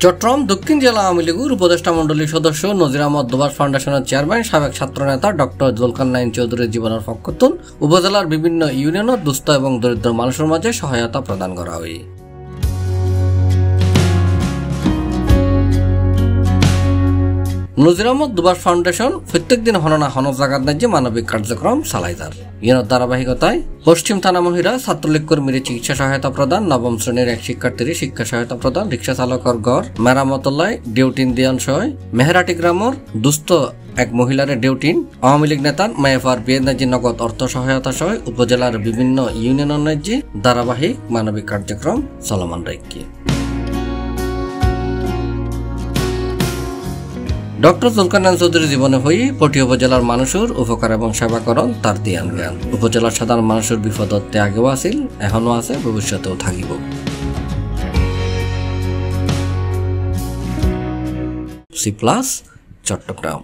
চট্টগ্রাম দক্ষিণ জেলা আওয়ামী লীগের উপদেষ্টা মণ্ডলীর সদস্য নজির আহমদ দুবাস ফাউন্ডেশনের চেয়ারম্যান সাবেক ছাত্রনেতা ডক্টর জুলকারনাইন চৌধুরীর জীবনের পক্ষতুন উপজেলার বিভিন্ন ইউনিয়নত দুস্থ এবং দরিদ্র মানুষের মাঝে সহায়তা প্রদান করা হয়। নজির আহমদ দুবাস ফাউন্ডেশন প্রত্যেক দিন হননা হন জাগাত ন্যায্যে মানবিক কার্যক্রম চালাইদার। ইয়ার ধারাবাহিকতায় পশ্চিম থানা মহিলা ছাত্রলীগ কর্মীর চিকিৎসা সহায়তা প্রদান, নবম শ্রেণীর এক শিক্ষার্থীর শিক্ষা সহায়তা প্রদান, রিক্সা চালকর ঘর মেরামতলায় ডিউটিন দিয়ান সহায়, মেহরাটি গ্রামের দুস্থ এক মহিলার ডিউটিন, আওয়ামী লীগ নেতার মায়েফার বিয়ের ন্যায্যে নগদ অর্থ সহায়তা সহ উপজেলার বিভিন্ন ইউনিয়নের ন্যায্যে ধারাবাহিক মানবিক কার্যক্রম চলমান রাখি। ডক্টর জুলকারনাইন চৌধুরীর জীবনে হই পটি উপজেলার মানুষের উপকার এবং সেবাকরণ তার ধ্যান জ্ঞান। উপজেলার সাধারণ মানুষের বিপদতে আগেও আছিল, এখনো আছে, ভবিষ্যতেও থাকিব। C+ চট্টগ্রাম।